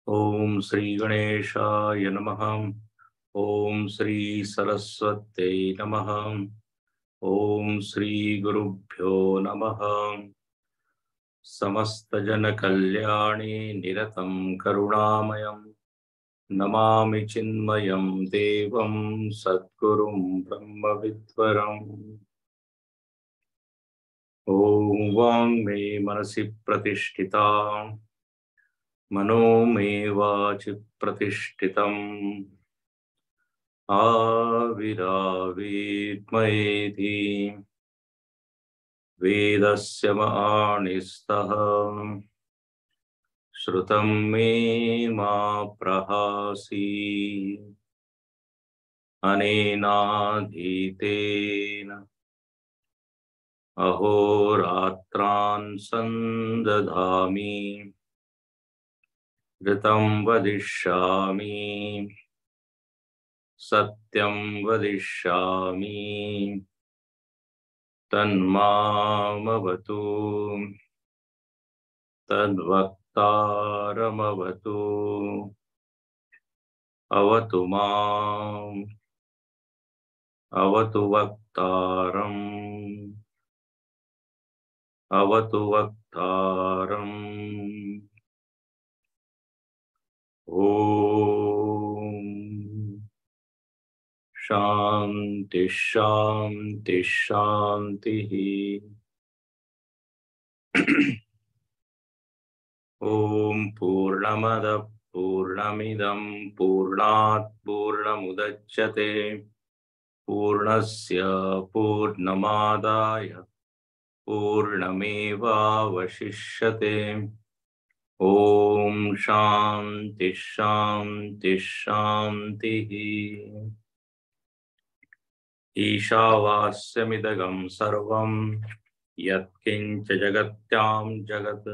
ओम श्री गणेशाय नमः। ओम श्री सरस्वत्यै नमः। ओम श्री गुरुभ्यो नमः। समस्त जन कल्याणे निरतं करुणामयं नमामि चिन्मयं देवं सद्गुरुं ब्रह्मविद्वरम्। ओम वाङ् मे मनसि प्रतिष्ठिता मनो मे वाचि प्रतिष्ठितम् आविरावीत्मयेति वेदस्य माणिस्तः श्रुतं मे मा प्रहासी अनेनाधीतेन अहोरात्रान् संदधामि ऋतं वदिष्यामि सत्यं वदिष्यामि तन्मामवतु तद्वक्तारमवतु अवतु माम् अवतु वक्तारम् अवतु वक्तारम्। ओम शांति शांति शांति। ओम पूर्णमद पूर्णमिदं पूर्णात् पूर्णमुदच्यते पूर्णस्य पूर्णमादाय पूर्णमेवावशिष्यते। ओम शांति शांति शांति। ईशावास्यमिदगं सर्वं यत्किञ्च जगत्यां जगत्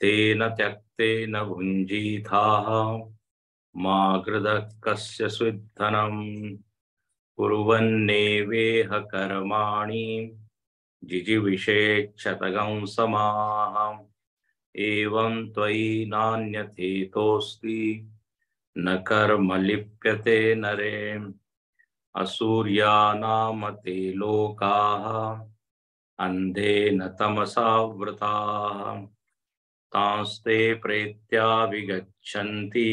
तेन त्यक्तेन भुञ्जीथाः मा कृतः कस्य स्विद्धनम् कुर्वन्नेवेह कर्माणि जिजीविषेच्छतगं समाः एवं त्वयि नान्यथेतोऽस्ति न कर्म लिप्यते नरे असूर्यानामते लोकाः अन्धेन तमसावृताः तांस्ते प्रेत्या विगच्छन्ति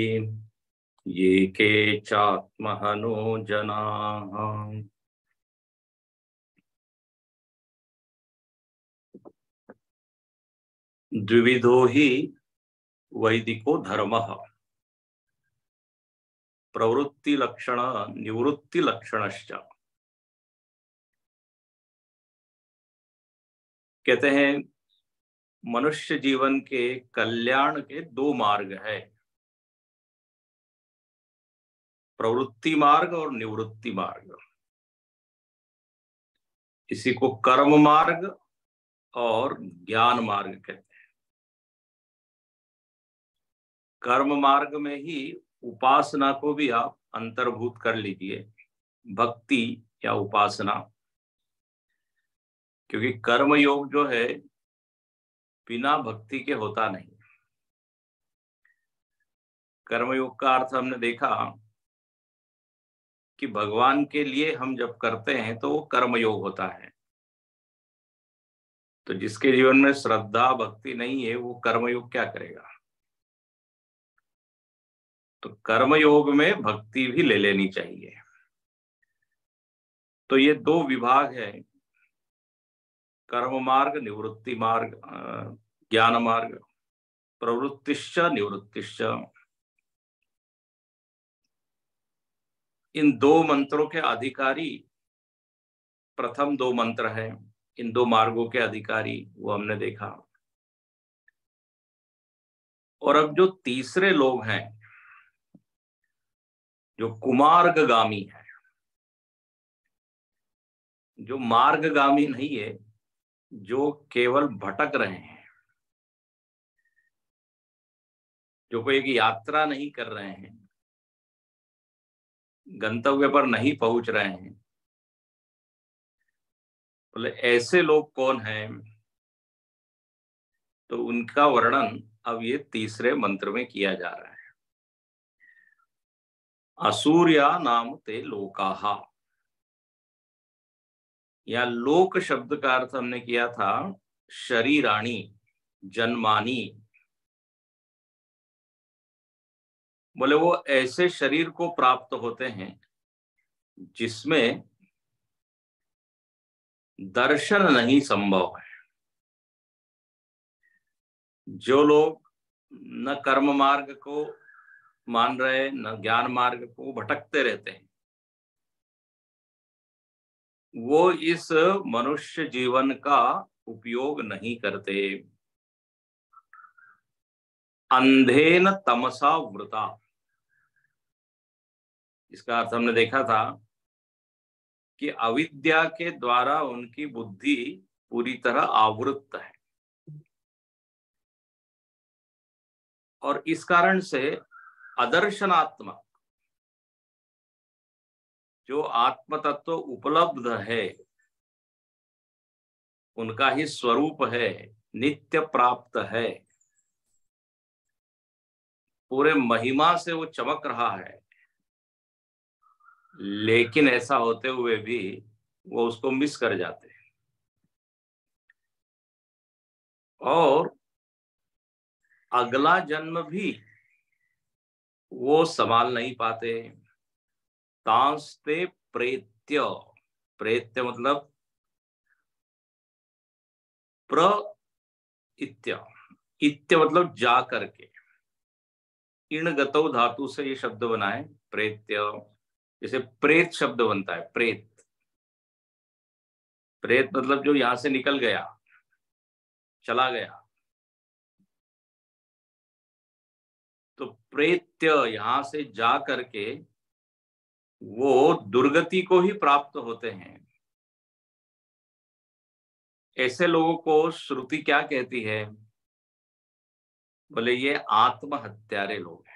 ये के चात्महनो जनाः। द्विविधो हि वैदिको धर्मः प्रवृत्ति लक्षण निवृत्ति लक्षणश्च। कहते हैं मनुष्य जीवन के कल्याण के दो मार्ग है, प्रवृत्ति मार्ग और निवृत्ति मार्ग। इसी को कर्म मार्ग और ज्ञान मार्ग कहते हैं। कर्म मार्ग में ही उपासना को भी आप अंतर्भूत कर लीजिए, भक्ति या उपासना, क्योंकि कर्म योग जो है बिना भक्ति के होता नहीं। कर्मयोग का अर्थ हमने देखा कि भगवान के लिए हम जब करते हैं तो वो कर्मयोग होता है। तो जिसके जीवन में श्रद्धा भक्ति नहीं है वो कर्मयोग क्या करेगा। तो कर्मयोग में भक्ति भी ले लेनी चाहिए। तो ये दो विभाग है, कर्म मार्ग निवृत्ति मार्ग, ज्ञान मार्ग, प्रवृत्तिश्च निवृत्तिश्च। इन दो मंत्रों के अधिकारी प्रथम दो मंत्र हैं, इन दो मार्गों के अधिकारी वो हमने देखा। और अब जो तीसरे लोग हैं जो कुमार्गगामी है, जो मार्गगामी नहीं है, जो केवल भटक रहे हैं, जो कोई एक यात्रा नहीं कर रहे हैं, गंतव्य पर नहीं पहुंच रहे हैं, बोले ऐसे लोग कौन हैं। तो उनका वर्णन अब ये तीसरे मंत्र में किया जा रहा है। असूर्या नाम ते लोकाहा, या लोक शब्द का अर्थ हमने किया था शरीराणी, जन्मानी। बोले वो ऐसे शरीर को प्राप्त होते हैं जिसमें दर्शन नहीं संभव है। जो लोग न कर्म मार्ग को मान रहे न ज्ञान मार्ग को, भटकते रहते हैं, वो इस मनुष्य जीवन का उपयोग नहीं करते। अंधेन तमसा वृता, इसका अर्थ हमने देखा था कि अविद्या के द्वारा उनकी बुद्धि पूरी तरह आवृत है, और इस कारण से अदर्शनात्मक जो आत्म तत्व उपलब्ध है, उनका ही स्वरूप है, नित्य प्राप्त है, पूरे महिमा से वो चमक रहा है, लेकिन ऐसा होते हुए भी वो उसको मिस कर जाते हैं और अगला जन्म भी वो संभाल नहीं पाते। तांस्ते प्रेत्य, प्रेत्य मतलब प्र इत्य, इत्य मतलब जा करके, इण गतौ धातु से ये शब्द बना है प्रेत्य। जैसे प्रेत शब्द बनता है, प्रेत, प्रेत मतलब जो यहां से निकल गया, चला गया। तो प्रेत्य यहां से जा करके वो दुर्गति को ही प्राप्त होते हैं। ऐसे लोगों को श्रुति क्या कहती है? बोले ये आत्महत्यारे लोग हैं,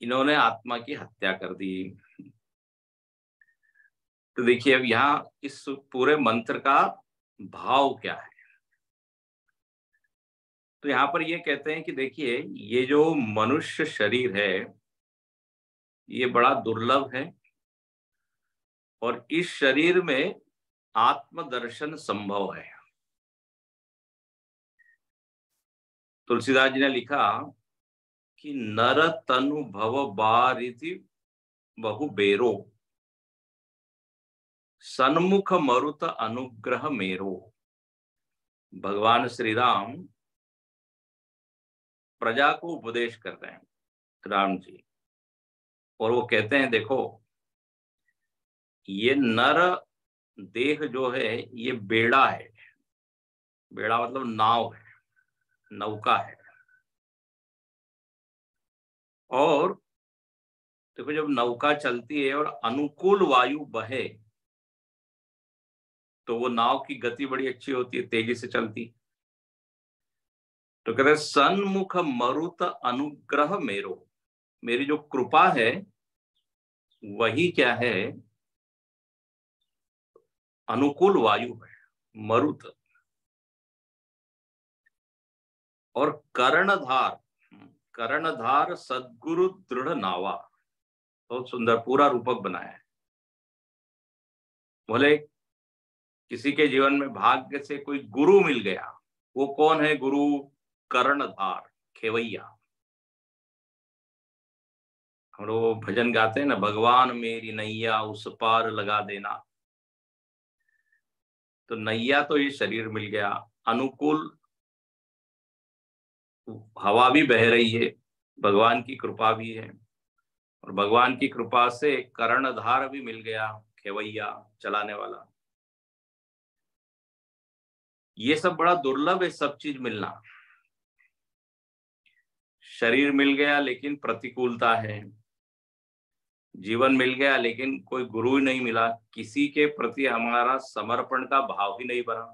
इन्होंने आत्मा की हत्या कर दी। तो देखिए अब यहाँ इस पूरे मंत्र का भाव क्या है। तो यहाँ पर ये कहते हैं कि देखिए ये जो मनुष्य शरीर है ये बड़ा दुर्लभ है, और इस शरीर में आत्मदर्शन संभव है। तुलसीदास जी ने लिखा कि नर तनु भव बारिति बहु बेरो, सन्मुख मरुत अनुग्रह मेरो। भगवान श्री राम प्रजा को उपदेश कर रहे हैं, राम जी, और वो कहते हैं देखो ये नर देह जो है ये बेड़ा है, बेड़ा मतलब नाव है, नौका है। और देखो जब नौका चलती है और अनुकूल वायु बहे तो वो नाव की गति बड़ी अच्छी होती है, तेजी से चलती। तो कहते हैं सन्मुख मरुत अनुग्रह मेरो, मेरी जो कृपा है वही क्या है? अनुकूल वायु है, मरुत। और कर्णधार, कर्णधार सद्गुरु दृढ़ नावा, बहुत सुंदर पूरा रूपक बनाया है। बोले किसी के जीवन में भाग्य से कोई गुरु मिल गया, वो कौन है गुरु? कर्णधार, खेवैया। हम लोग भजन गाते हैं ना, भगवान मेरी नैया उस पार लगा देना। तो नैया तो ये शरीर मिल गया, अनुकूल हवा भी बह रही है, भगवान की कृपा भी है, और भगवान की कृपा से कर्णधार भी मिल गया, खेवैया, चलाने वाला। ये सब बड़ा दुर्लभ है, सब चीज मिलना। शरीर मिल गया लेकिन प्रतिकूलता है, जीवन मिल गया लेकिन कोई गुरु नहीं मिला, किसी के प्रति हमारा समर्पण का भाव ही नहीं बना।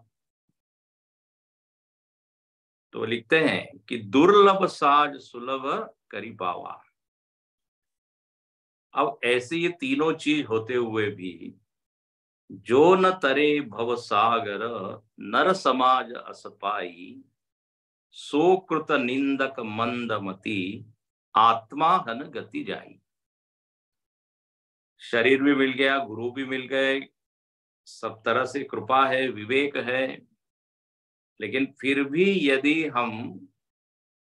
तो लिखते हैं कि दुर्लभ साज सुलभ करी पावा। अब ऐसे ये तीनों चीज होते हुए भी जो न तरे भव सागर, नर समाज असपाई, सो कृत निंदक मंदमती, आत्मा हन गति जाई। शरीर भी मिल गया, गुरु भी मिल गए, सब तरह से कृपा है, विवेक है, लेकिन फिर भी यदि हम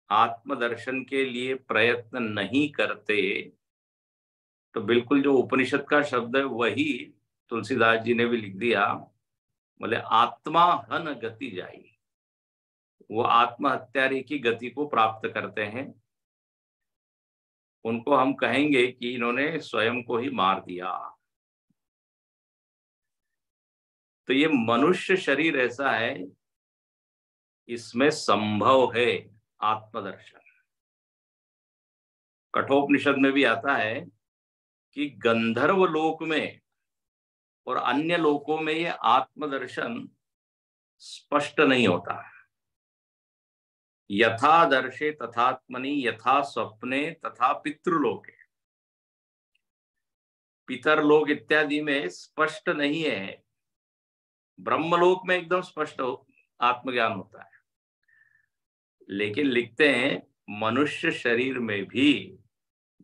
आत्मदर्शन के लिए प्रयत्न नहीं करते तो बिल्कुल जो उपनिषद का शब्द है वही तुलसीदास जी ने भी लिख दिया। बोले आत्मा हन गति जाई, वो आत्महत्यारे की गति को प्राप्त करते हैं। उनको हम कहेंगे कि इन्होंने स्वयं को ही मार दिया। तो ये मनुष्य शरीर ऐसा है, इसमें संभव है आत्मदर्शन। कठोपनिषद में भी आता है कि गंधर्व लोक में और अन्य लोकों में ये आत्मदर्शन स्पष्ट नहीं होता। यथा दर्शे तथात्मनि यथा स्वप्ने तथा पितृलोके, पितरलोक इत्यादि में स्पष्ट नहीं है, ब्रह्मलोक में एकदम स्पष्ट आत्मज्ञान होता है। लेकिन लिखते हैं मनुष्य शरीर में भी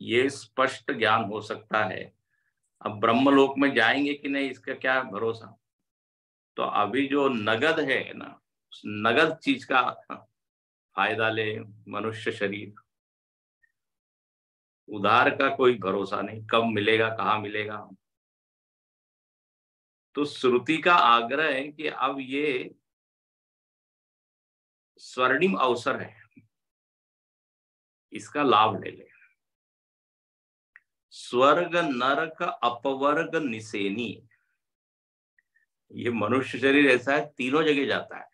ये स्पष्ट ज्ञान हो सकता है। अब ब्रह्मलोक में जाएंगे कि नहीं इसका क्या भरोसा। तो अभी जो नगद है ना, उस नगद चीज का फायदा ले मनुष्य शरीर। उधार का कोई भरोसा नहीं, कब मिलेगा कहाँ मिलेगा। तो श्रुति का आग्रह है कि अब ये स्वर्णिम अवसर है, इसका लाभ ले ले। स्वर्ग नरक अपवर्ग निसेनी, ये मनुष्य शरीर ऐसा है, तीनों जगह जाता है।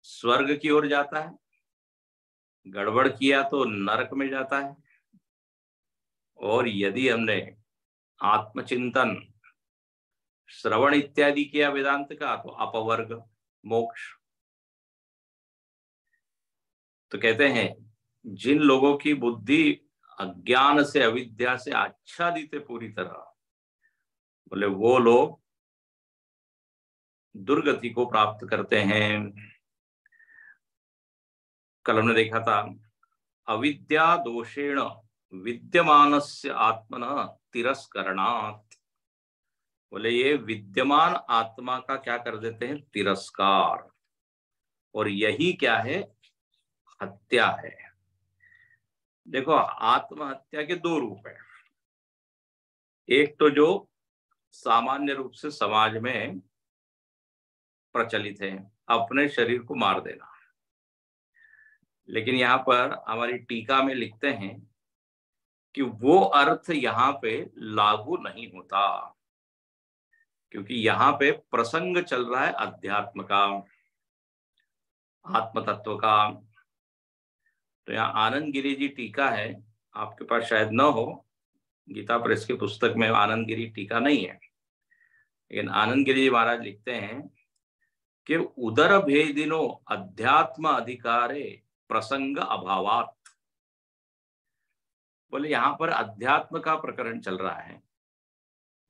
स्वर्ग की ओर जाता है, गड़बड़ किया तो नरक में जाता है, और यदि हमने आत्मचिंतन श्रवण इत्यादि किया वेदांत का तो अपवर्ग मोक्ष। तो कहते हैं जिन लोगों की बुद्धि अज्ञान से अविद्या से आच्छादित है पूरी तरह, बोले वो लोग दुर्गति को प्राप्त करते हैं। कल हमने देखा था अविद्या दोषेण विद्यमानस्य आत्मनः तिरस्करणात्, बोले ये विद्यमान आत्मा का क्या कर देते हैं, तिरस्कार। और यही क्या है, हत्या है। देखो आत्महत्या के दो रूप है। एक तो जो सामान्य रूप से समाज में प्रचलित है, अपने शरीर को मार देना। लेकिन यहाँ पर हमारी टीका में लिखते हैं कि वो अर्थ यहाँ पे लागू नहीं होता, क्योंकि यहाँ पे प्रसंग चल रहा है अध्यात्म का, आत्म तत्व का। तो यहाँ आनंद गिरी जी टीका है, आपके पास शायद न हो, गीता प्रेस की पुस्तक में आनंद गिरी टीका नहीं है, लेकिन आनंद गिरी जी महाराज लिखते हैं कि उदर भेदिनो अध्यात्म अधिकारे प्रसंग अभावात। बोले यहाँ पर अध्यात्म का प्रकरण चल रहा है,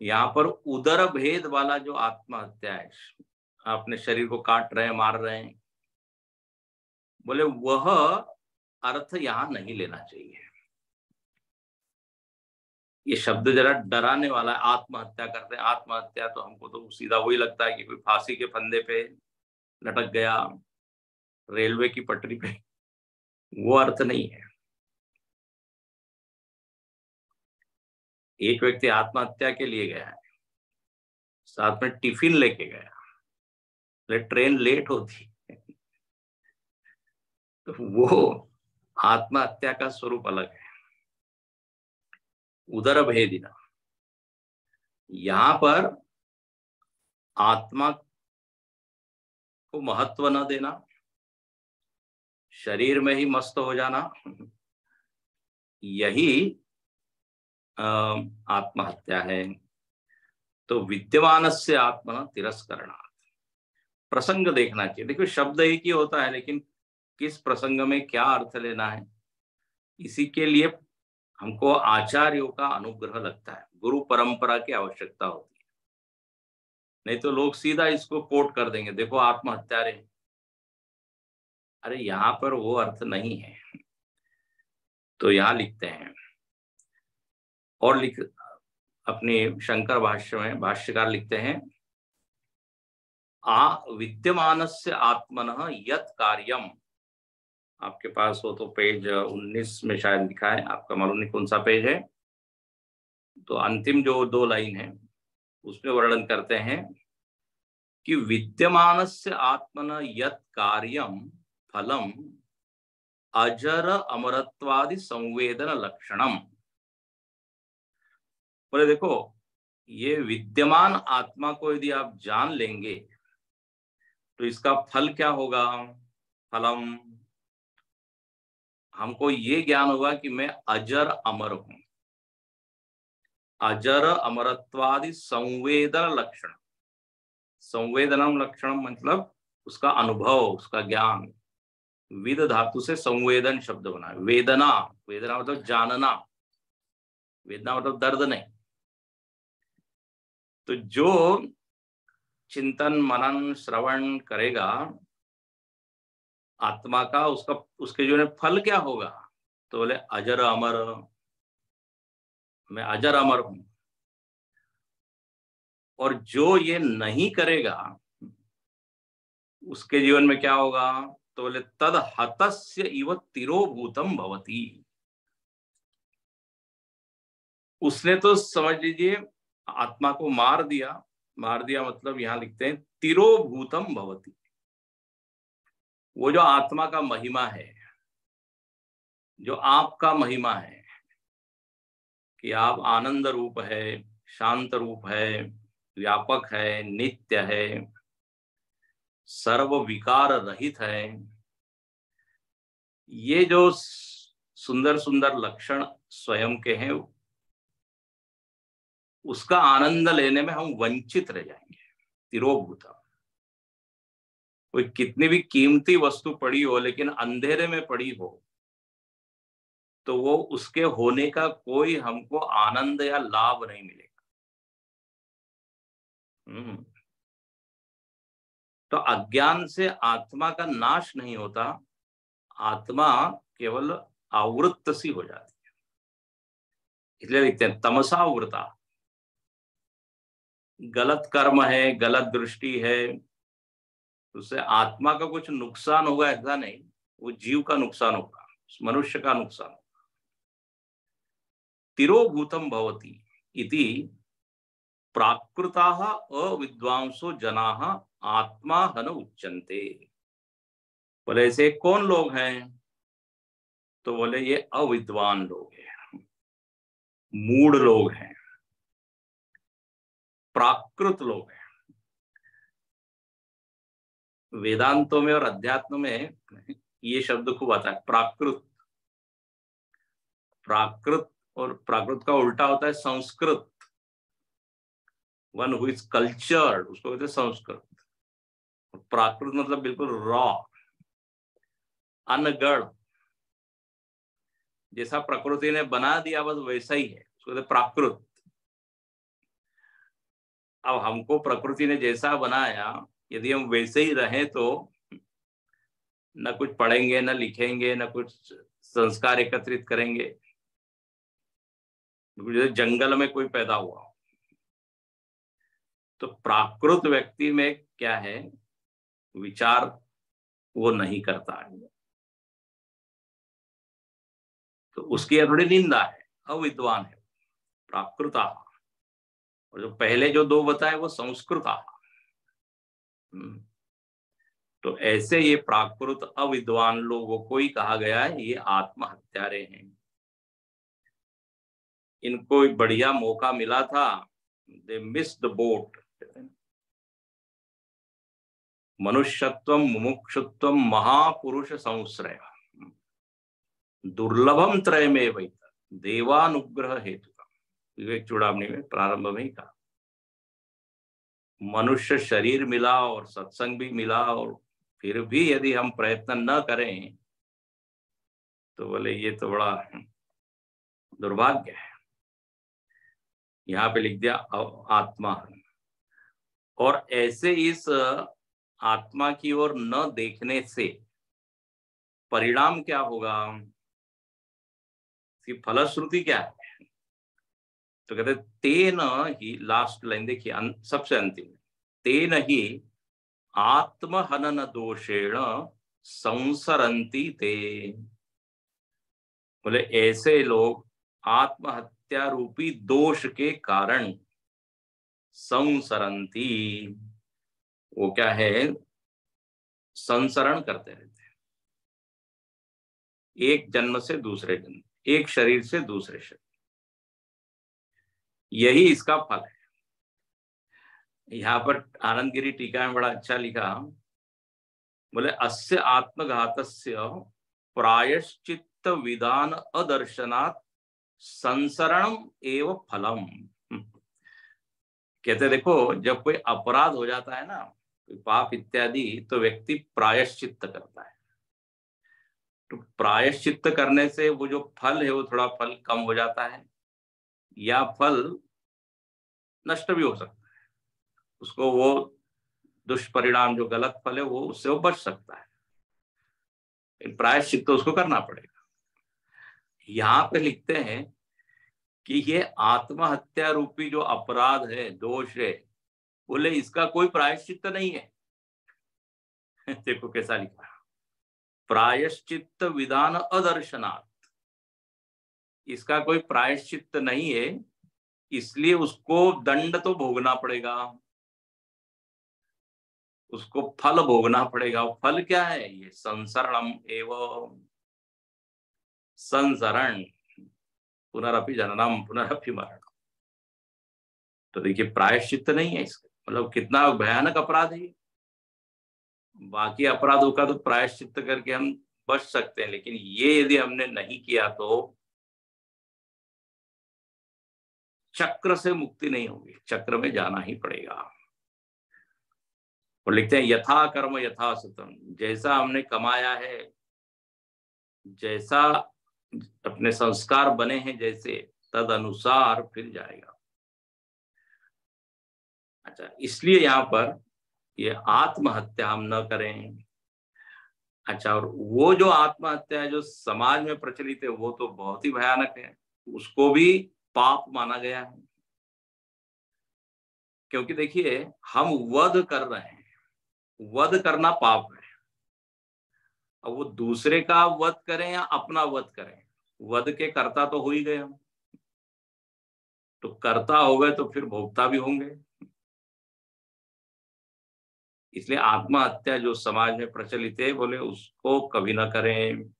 यहाँ पर उदर भेद वाला जो आत्महत्या है, अपने शरीर को काट रहे हैं, मार रहे हैं, बोले वह अर्थ यहां नहीं लेना चाहिए। ये शब्द जरा डराने वाला है, आत्महत्या करते हैं। आत्महत्या तो हमको तो सीधा वही लगता है कि कोई फांसी के फंदे पे लटक गया, रेलवे की पटरी पे, वो अर्थ नहीं है। एक व्यक्ति आत्महत्या के लिए गया है, साथ में टिफिन लेके गया, ट्रेन लेट होती तो वो आत्महत्या का स्वरूप अलग है, उदर भेदिना। यहां पर आत्मा को महत्व न देना, शरीर में ही मस्त हो जाना, यही आत्महत्या है। तो विद्यमान से आत्मा तिरस्करणा, प्रसंग देखना चाहिए। देखो शब्द एक ही होता है, लेकिन किस प्रसंग में क्या अर्थ लेना है, इसी के लिए हमको आचार्यों का अनुग्रह लगता है, गुरु परंपरा की आवश्यकता होती है। नहीं तो लोग सीधा इसको कोट कर देंगे, देखो आत्महत्यारे। अरे यहाँ पर वो अर्थ नहीं है। तो यहाँ लिखते हैं, और लिख अपने शंकर भाष्य में भाष्यकार लिखते हैं, विद्यमानस्य आत्मनः यत् कार्यम। आपके पास हो तो पेज 19 में शायद लिखा है, आपका मालूम नहीं कौन सा पेज है। तो अंतिम जो 2 लाइन है उसमें वर्णन करते हैं कि विद्यमानस्य आत्मनः यत् कार्यम फलम अजर अमरत्वादि संवेदन लक्षणम। बोले देखो, ये विद्यमान आत्मा को यदि आप जान लेंगे तो इसका फल क्या होगा? फलम, हमको ये ज्ञान होगा कि मैं अजर अमर हूं। अजर अमरत्वादि संवेदन लक्षण, संवेदनम लक्षणम मतलब उसका अनुभव, उसका ज्ञान। विद धातु से संवेदन शब्द बना है। वेदना, वेदना मतलब जानना, वेदना मतलब दर्द नहीं। तो जो चिंतन मनन श्रवण करेगा आत्मा का, उसका उसके जो है फल क्या होगा? तो बोले अजर अमर, मैं अजर अमर हूं। और जो ये नहीं करेगा उसके जीवन में क्या होगा? तो बोले तद हतस्य इव तिरोभूतम भवति। उसने तो समझ लीजिए आत्मा को मार दिया। मार दिया मतलब यहां लिखते हैं तिरोभूतम भवति। वो जो आत्मा का महिमा है, जो आपका महिमा है कि आप आनंद रूप है, शांत रूप है, व्यापक है, नित्य है, सर्व विकार रहित है, ये जो सुंदर सुंदर लक्षण स्वयं के हैं, उसका आनंद लेने में हम वंचित रह जाएंगे। तिरोभूता, कोई कितनी भी कीमती वस्तु पड़ी हो लेकिन अंधेरे में पड़ी हो तो वो उसके होने का कोई हमको आनंद या लाभ नहीं मिलेगा। तो अज्ञान से आत्मा का नाश नहीं होता, आत्मा केवल आवृत्त सी हो जाती है। इसलिए लिखते हैं तमसा वृता। गलत कर्म है, गलत दृष्टि है, उससे आत्मा का कुछ नुकसान होगा ऐसा नहीं, वो जीव का नुकसान होगा, उस मनुष्य का नुकसान होगा। तिरोभूतम भवति इति प्राकृताः अविद्वांसो जनाः आत्मा हन उच्यन्ते। बोले ऐसे कौन लोग हैं? तो बोले ये अविद्वान लोग हैं, मूढ़ लोग हैं, प्राकृत लोग हैं। वेदांतों में और अध्यात्म में ये शब्द खूब आता है, प्राकृत। प्राकृत और प्राकृत का उल्टा होता है Sanskrit. One who is cultured उसको कहते हैं संस्कृत। प्राकृत मतलब बिल्कुल रॉ, अनगढ़, जैसा प्रकृति ने बना दिया बस वैसा ही है, उसको कहते प्राकृत। अब हमको प्रकृति ने जैसा बनाया, यदि हम वैसे ही रहें तो न कुछ पढ़ेंगे, न लिखेंगे, न कुछ संस्कार एकत्रित करेंगे। जैसे जंगल में कोई पैदा हुआ, तो प्राकृत व्यक्ति में क्या है, विचार वो नहीं करता है, तो उसकी यह थोड़ी निंदा है, अविद्वान है, प्राकृता। और जो पहले जो 2 बताए वो संस्कृता। तो ऐसे ये प्राकृत अविद्वान लोगों को ही कहा गया है ये आत्महत्यारे हैं। इनको बढ़िया मौका मिला था, दे मिस द बोट। मनुष्यत्व मुमुक्षुत्व महापुरुष संश्रय दुर्लभम त्रयमेव देवानुग्रह हेतु। विवेक चूड़ामणि में प्रारंभ में ही कहा, मनुष्य शरीर मिला और सत्संग भी मिला, और फिर भी यदि हम प्रयत्न न करें तो बोले ये तो बड़ा दुर्भाग्य है। यहाँ पे लिख दिया आत्मा। और ऐसे इस आत्मा की ओर न देखने से परिणाम क्या होगा, इसकी फलश्रुति क्या है? तो कहते तेन ही, लास्ट लाइन देखिए, सबसे अंतिम, तेन ही आत्महनन दोषेण संसरंती ते। बोले ऐसे लोग आत्महत्या रूपी दोष के कारण संसरंती, वो क्या है, संसरण करते रहते हैं, एक जन्म से दूसरे जन्म, एक शरीर से दूसरे शरीर, यही इसका फल है। यहाँ पर आनंदगिरी टीका में बड़ा अच्छा लिखा, बोले अस्य आत्मघातस्य प्रायश्चित्त विधान अदर्शनात् संसरणम एवं फलम। कहते देखो, जब कोई अपराध हो जाता है ना, कोई पाप इत्यादि, तो व्यक्ति प्रायश्चित्त करता है। तो प्रायश्चित्त करने से वो जो फल है वो थोड़ा फल कम हो जाता है, या फल नष्ट भी हो सकता है, उसको वो दुष्परिणाम जो गलत फल है वो उससे वो बच सकता है। प्रायश्चित्त तो उसको करना पड़ेगा। यहाँ पे लिखते हैं कि ये आत्महत्या रूपी जो अपराध है, दोष है, बोले इसका कोई प्रायश्चित्त नहीं है। देखो कैसा लिखा, प्रायश्चित्त विधान अदर्शनात्, इसका कोई प्रायश्चित्त नहीं है, इसलिए उसको दंड तो भोगना पड़ेगा, उसको फल भोगना पड़ेगा। फल क्या है, ये संसरणम एवं, संसरण, पुनरअपि जननम पुनरअपि मरणम। तो देखिए प्रायश्चित्त नहीं है इसका, मतलब कितना भयानक अपराध है। बाकी अपराधों का तो प्रायश्चित्त करके हम बच सकते हैं, लेकिन ये यदि हमने नहीं किया तो चक्र से मुक्ति नहीं होगी, चक्र में जाना ही पड़ेगा। और लिखते हैं यथा कर्म यथा सुतम, जैसा हमने कमाया है, जैसा अपने संस्कार बने हैं जैसे, तद अनुसार फिर जाएगा। अच्छा, इसलिए यहाँ पर ये आत्महत्या हम न करें। अच्छा, और वो जो आत्महत्या है जो समाज में प्रचलित है वो तो बहुत ही भयानक है, उसको भी पाप माना गया है। क्योंकि देखिए हम वध कर रहे हैं, वध करना पाप है। अब वो दूसरे का वध करें या अपना वध करें, वध के कर्ता तो हो ही गए हम, तो कर्ता हो गए तो फिर भोक्ता भी होंगे। इसलिए आत्महत्या जो समाज में प्रचलित है, बोले उसको कभी ना करें।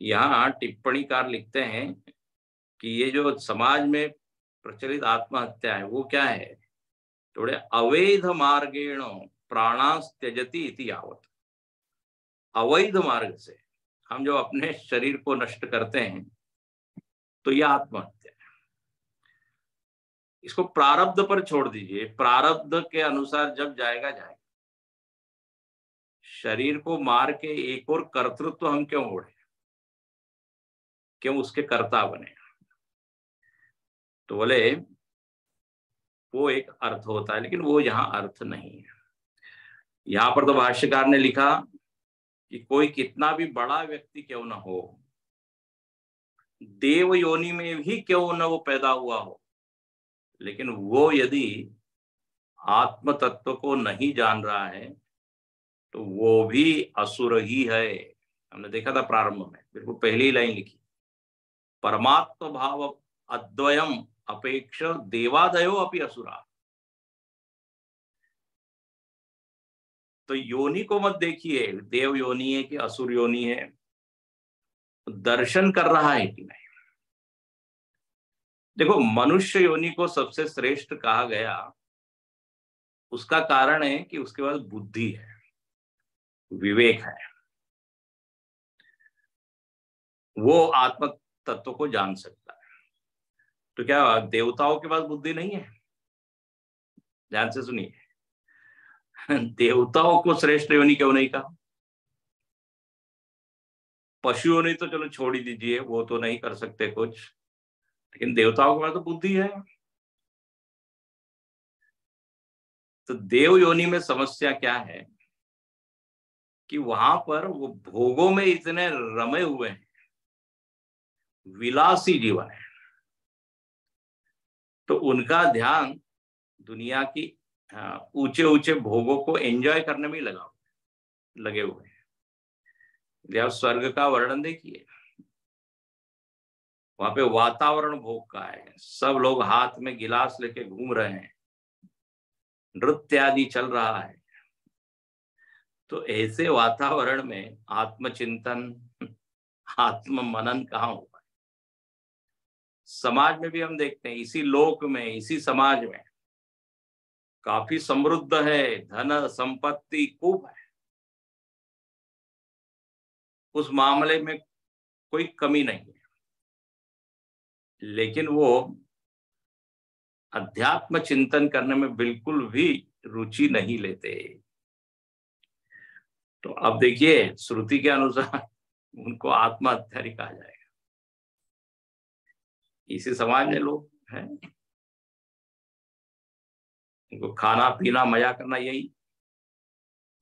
यहाँ टिप्पणीकार लिखते हैं कि ये जो समाज में प्रचलित आत्महत्या है वो क्या है, थोड़े अवैध मार्गेण प्राणास त्यजति इति यावत। अवैध मार्ग से हम जो अपने शरीर को नष्ट करते हैं तो यह आत्महत्या है। इसको प्रारब्ध पर छोड़ दीजिए, प्रारब्ध के अनुसार जब जाएगा जाएगा। शरीर को मार के एक और कर्तृत्व हम क्यों ओढ़े, क्यों उसके कर्ता बने? तो बोले वो एक अर्थ होता है, लेकिन वो यहाँ अर्थ नहीं है। यहाँ पर तो भाष्यकार ने लिखा कि कोई कितना भी बड़ा व्यक्ति क्यों ना हो, देव योनि में भी क्यों न वो पैदा हुआ हो, लेकिन वो यदि आत्म तत्व को नहीं जान रहा है तो वो भी असुर ही है। हमने देखा था प्रारंभ में, बिल्कुल पहली लाइन लिखी, परमात्म भाव अद्वयम अपेक्ष देवादयो अपि असुरा। तो योनि को मत देखिए, देव योनि है कि असुर योनि है, दर्शन कर रहा है कि नहीं। देखो मनुष्य योनि को सबसे श्रेष्ठ कहा गया, उसका कारण है कि उसके पास बुद्धि है, विवेक है, वो आत्म तत्व को जान सकता है। तो क्या देवताओं के पास बुद्धि नहीं है? ध्यान से सुनिए, देवताओं को श्रेष्ठ योनि क्यों नहीं कहा? पशु योनि तो चलो छोड़ ही दीजिए, वो तो नहीं कर सकते कुछ, लेकिन देवताओं के पास तो बुद्धि है। तो देव योनि में समस्या क्या है कि वहां पर वो भोगों में इतने रमे हुए हैं, विलासी जीवन है, तो उनका ध्यान दुनिया की ऊंचे ऊंचे भोगों को एंजॉय करने में ही लगे हुए हैं। आप स्वर्ग का वर्णन देखिए, वहां पे वातावरण भोग का है, सब लोग हाथ में गिलास लेके घूम रहे हैं, नृत्य आदि चल रहा है। तो ऐसे वातावरण में आत्मचिंतन, आत्म मनन कहाँ होगा? समाज में भी हम देखते हैं, इसी लोक में, इसी समाज में काफी समृद्ध है, धन संपत्ति खूब है, उस मामले में कोई कमी नहीं है, लेकिन वो अध्यात्म चिंतन करने में बिल्कुल भी रुचि नहीं लेते। तो अब देखिए, श्रुति के अनुसार उनको आत्महत्यारी कहा जाएगा। इसी समाज में लोग हैं, उनको खाना पीना मजा करना यही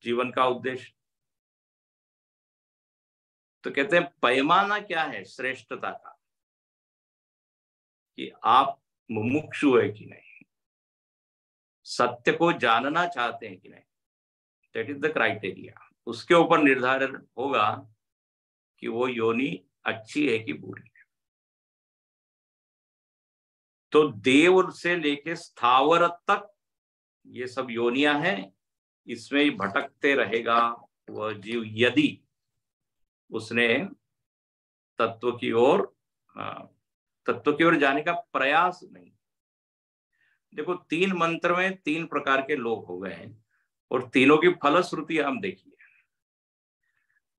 जीवन का उद्देश्य। तो कहते हैं पैमाना क्या है श्रेष्ठता का, कि आप मुमुक्षु है कि नहीं, सत्य को जानना चाहते हैं कि नहीं, दैट इज द क्राइटेरिया। उसके ऊपर निर्धारण होगा कि वो योनि अच्छी है कि बुरी है। तो देव से लेके स्थावर तक ये सब योनियां हैं, इसमें ही भटकते रहेगा वह जीव, यदि उसने तत्व की ओर जाने का प्रयास नहीं। देखो, 3 मंत्र में 3 प्रकार के लोग हो गए हैं, और तीनों की फलश्रुति हम देखिए।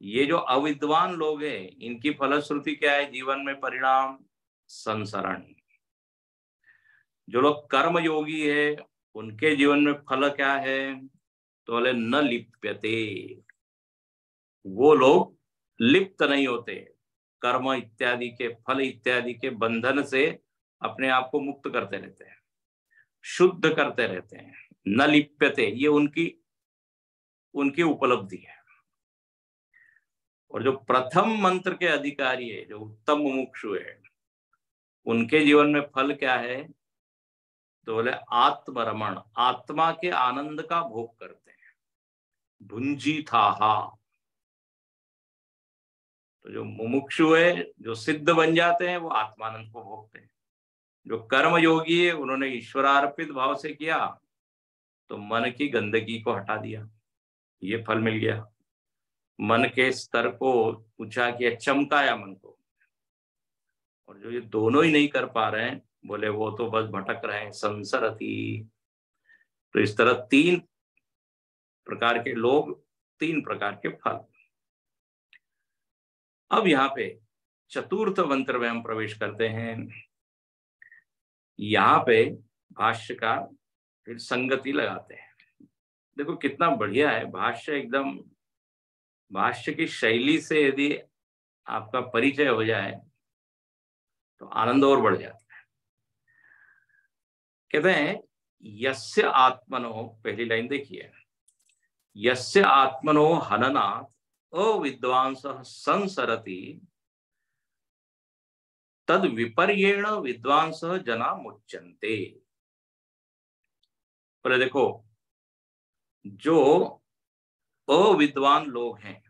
ये जो अविद्वान लोग हैं, इनकी फलश्रुति क्या है जीवन में? परिणाम संसरण। जो लोग कर्म योगी है, उनके जीवन में फल क्या है? तो बोले न लिप्यते, वो लोग लिप्त नहीं होते, कर्म इत्यादि के, फल इत्यादि के बंधन से अपने आप को मुक्त करते रहते हैं, शुद्ध करते रहते हैं। न लिप्यते, ये उनकी उपलब्धि है। और जो प्रथम मंत्र के अधिकारी है, जो उत्तम मुमुक्षु है, उनके जीवन में फल क्या है? तो बोले आत्मरमण, आत्मा के आनंद का भोग करते हैं, भुंजी था। तो जो मुमुक्षु है, जो सिद्ध बन जाते हैं, वो आत्मानंद को भोगते हैं। जो कर्म योगी है, उन्होंने ईश्वरार्पित भाव से किया, तो मन की गंदगी को हटा दिया, ये फल मिल गया। मन के स्तर को ऊंचा किया, चमकाया मन को। और जो ये दोनों ही नहीं कर पा रहे हैं, बोले वो तो बस भटक रहे हैं, संसरति। तो इस तरह 3 प्रकार के लोग, 3 प्रकार के फल। अब यहाँ पे चतुर्थ मंत्र में हम प्रवेश करते हैं। यहाँ पे भाष्य का फिर संगति लगाते हैं। देखो कितना बढ़िया है भाष्य, एकदम भाष्य की शैली से यदि आपका परिचय हो जाए तो आनंद और बढ़ जाता है। कहते हैं यस्य आत्मनो, पहली लाइन देखिए, यस्य आत्मनो हननात् अविद्वांस संसरति तद विपर्येण विद्वांस जना मुच्यन्ते। बोले देखो, जो अविद्वान लोग हैं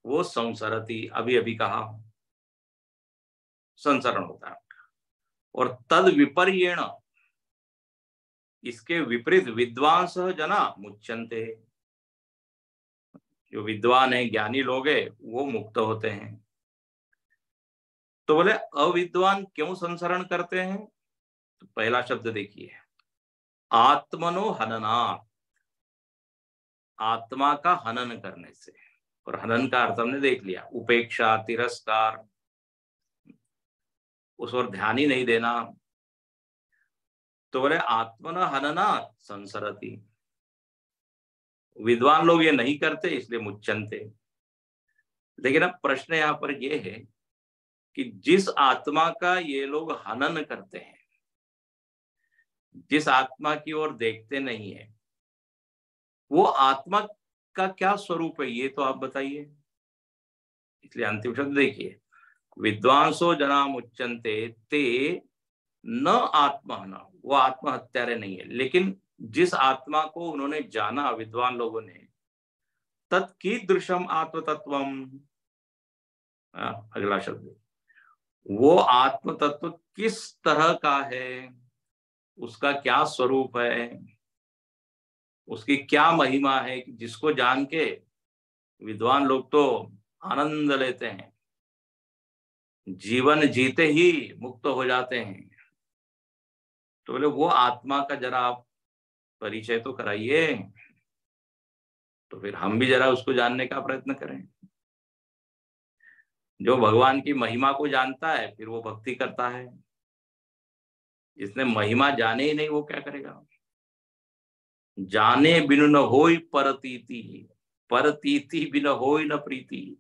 वो संसरति, अभी अभी कहा, संसरण होता है। और तद विपर्येण, इसके विपरीत, विद्वांस जना मुच्यन्ते, जो विद्वान है, ज्ञानी लोग है, वो मुक्त होते हैं। तो बोले अविद्वान क्यों संसरण करते हैं? तो पहला शब्द देखिए, आत्मनो हननात्, आत्मा का हनन करने से। और हनन का अर्थ हमने देख लिया, उपेक्षा, तिरस्कार, उस ओर ध्यान ही नहीं देना। तो बोले आत्मना हननात् संसरति, विद्वान लोग ये नहीं करते, इसलिए मुच्यन्ते। लेकिन अब प्रश्न यहां पर यह है कि जिस आत्मा का ये लोग हनन करते हैं, जिस आत्मा की ओर देखते नहीं है, वो आत्मा का क्या स्वरूप है, ये तो आप बताइए। इसलिए अंतिम शब्द देखिए, विद्वांसो जना मुच्यन्ते ते न आत्महना, वो आत्मा हत्यारे नहीं है, लेकिन जिस आत्मा को उन्होंने जाना विद्वान लोगों ने, तत्कीदृशम आत्मतत्वम, अगला शब्द, वो आत्म तत्व किस तरह का है, उसका क्या स्वरूप है, उसकी क्या महिमा है, कि जिसको जान के विद्वान लोग तो आनंद लेते हैं, जीवन जीते ही मुक्त हो जाते हैं। तो बोले वो आत्मा का जरा आप परिचय तो कराइए, तो फिर हम भी जरा उसको जानने का प्रयत्न करें। जो भगवान की महिमा को जानता है फिर वो भक्ति करता है, जिसने महिमा जाने ही नहीं वो क्या करेगा। जाने बिनु न होई परतीति, परतीति बिन होई न प्रीति।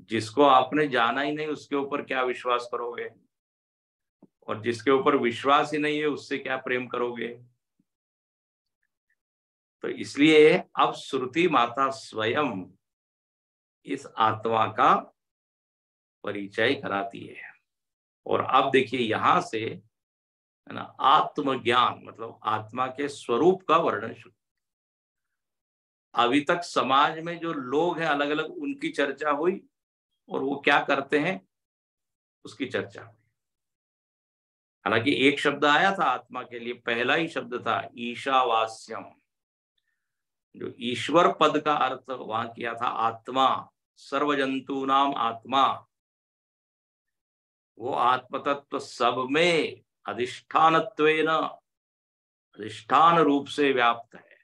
जिसको आपने जाना ही नहीं उसके ऊपर क्या विश्वास करोगे, और जिसके ऊपर विश्वास ही नहीं है उससे क्या प्रेम करोगे। तो इसलिए अब श्रुति माता स्वयं इस आत्मा का परिचय कराती है। और अब देखिए यहां से, है ना, आत्मज्ञान मतलब आत्मा के स्वरूप का वर्णन शुरू। अभी तक समाज में जो लोग हैं अलग अलग, उनकी चर्चा हुई और वो क्या करते हैं उसकी चर्चा हुई। हालांकि एक शब्द आया था आत्मा के लिए, पहला ही शब्द था ईशावास्यम, जो ईश्वर पद का अर्थ वहां किया था आत्मा, सर्वजंतु नाम आत्मा। वो आत्म तत्व सब में अधिष्ठानत्वेन, अधिष्ठान रूप से व्याप्त है,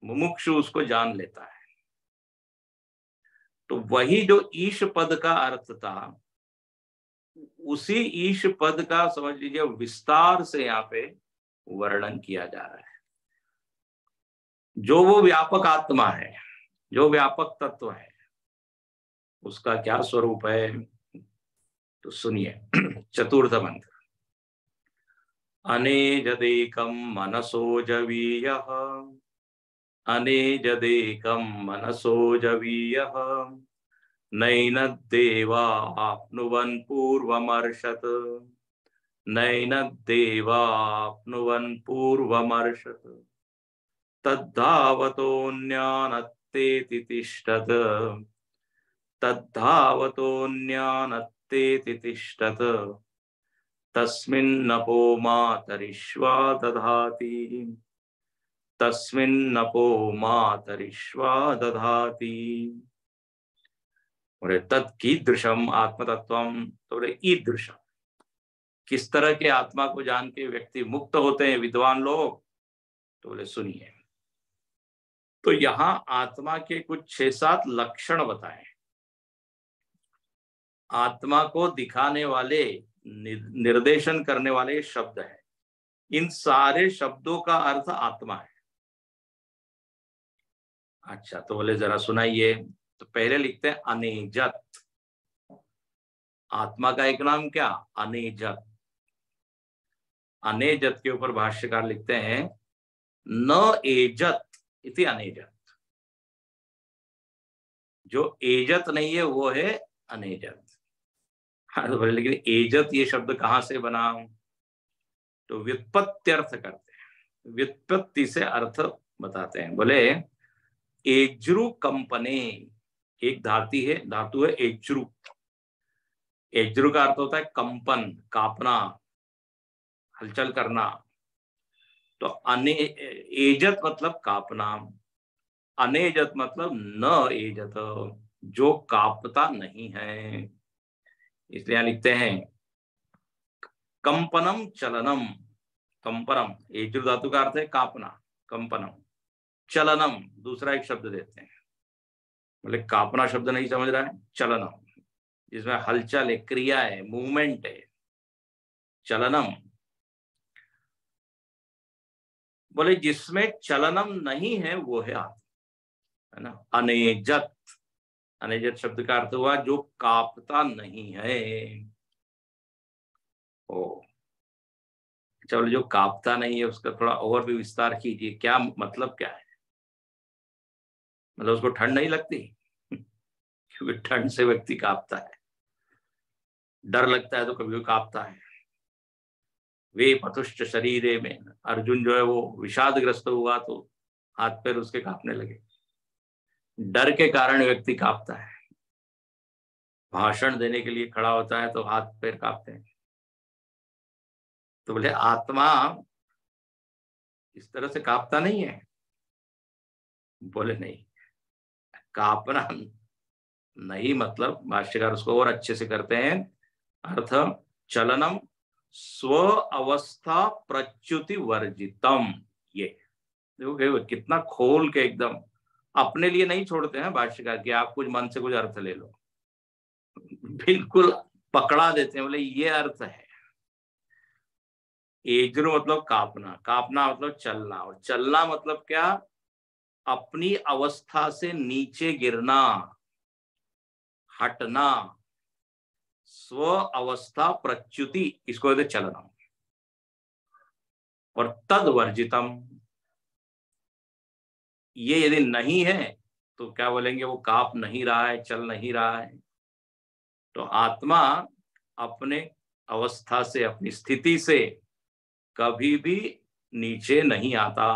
मुमुक्षु उसको जान लेता है। तो वही जो ईश पद का अर्थ था, उसी ईश पद का समझ लीजिए विस्तार से यहाँ पे वर्णन किया जा रहा है। जो वो व्यापक आत्मा है, जो व्यापक तत्व है, उसका क्या स्वरूप है, तो सुनिए। चतुर्थ मंत्र, अनेजदेकं मनसो जवीयः, अनेजदेकं मनसो जवीयः, नैनद्देवा आप्नुवन् पूर्वमर्षत्, नैनद्देवाप्नुवन् पूर्वमर्षत्, तद्धावतोऽन्यानत्तेति तिष्ठत्, तद्धावतोऽन्यानत्तेति तिष्ठत्, तस्मिन्नपो मातरिश्वा दधाति, तस्मिन्नपो मातरिश्वा दधाति। बोले तत्कीदृशम आत्मतत्वम, तो बोले ईदृशम, किस तरह के आत्मा को जान के व्यक्ति मुक्त होते हैं विद्वान लोग, तो बोले सुनिए। तो यहां आत्मा के कुछ 6-7 लक्षण बताए, आत्मा को दिखाने वाले, निर्देशन करने वाले शब्द है। इन सारे शब्दों का अर्थ आत्मा है। अच्छा, तो बोले जरा सुनाइए। तो पहले लिखते हैं अनेजत, आत्मा का एक नाम क्या, अनेजत। अनेजत के ऊपर भाष्यकार लिखते हैं न एजत इति अनेजत, जो एजत नहीं है वो है अनेजत। हाँ, तो बोले लेकिन एजत ये शब्द कहां से बना, तो व्युत्पत्ति अर्थ करते हैं, व्युत्पत्ति से अर्थ बताते हैं। बोले एज्रु कंपने, एक धातु है एज्रु। एज्रु का अर्थ होता है कंपन, कांपना, हलचल करना। तो एजत मतलब कांपना, अनेजत मतलब न एजत, जो कांपता नहीं है। इसलिए यहां लिखते हैं कंपनम चलनम, कंपनम एज्रु धातु का अर्थ है कांपना, कंपनम, चलनम दूसरा एक शब्द देते हैं। बोले कांपना शब्द नहीं समझ रहा है, चलनम जिसमें हलचल है, क्रिया है, मूवमेंट है, चलनम। बोले जिसमें चलनम नहीं है वो है आत्मा, है ना। अनेजत, अनेजत शब्द का अर्थ हुआ जो कांपता नहीं है। ओ चलो, जो कांपता नहीं है उसका थोड़ा और भी विस्तार कीजिए, क्या मतलब क्या है? मतलब उसको ठंड नहीं लगती? क्योंकि ठंड से व्यक्ति कांपता है, डर लगता है तो कभी कभी कांपता है। वे पतुष्ट शरीरे में, अर्जुन जो है वो विषादग्रस्त हुआ तो हाथ पैर उसके कांपने लगे। डर के कारण व्यक्ति कांपता है। भाषण देने के लिए खड़ा होता है तो हाथ पैर कांपते हैं। तो बोले आत्मा इस तरह से कांपता नहीं है? बोले नहीं, कांपना नहीं, मतलब भाष्यकार उसको और अच्छे से करते हैं अर्थ, चलनम स्व अवस्था प्रच्युति वर्जितम। ये देखो कितना खोल के एकदम अपने लिए नहीं छोड़ते हैं भाष्यकार कि आप कुछ मन से कुछ अर्थ ले लो, बिल्कुल पकड़ा देते हैं, बोले ये अर्थ है। एजरो मतलब कांपना, कांपना मतलब चलना, और चलना मतलब क्या? अपनी अवस्था से नीचे गिरना, हटना। स्व अवस्था प्रच्युति, इसको कहते चलना। और तद वर्जितम, ये यदि नहीं है तो क्या बोलेंगे? वो कांप नहीं रहा है, चल नहीं रहा है। तो आत्मा अपने अवस्था से, अपनी स्थिति से कभी भी नीचे नहीं आता।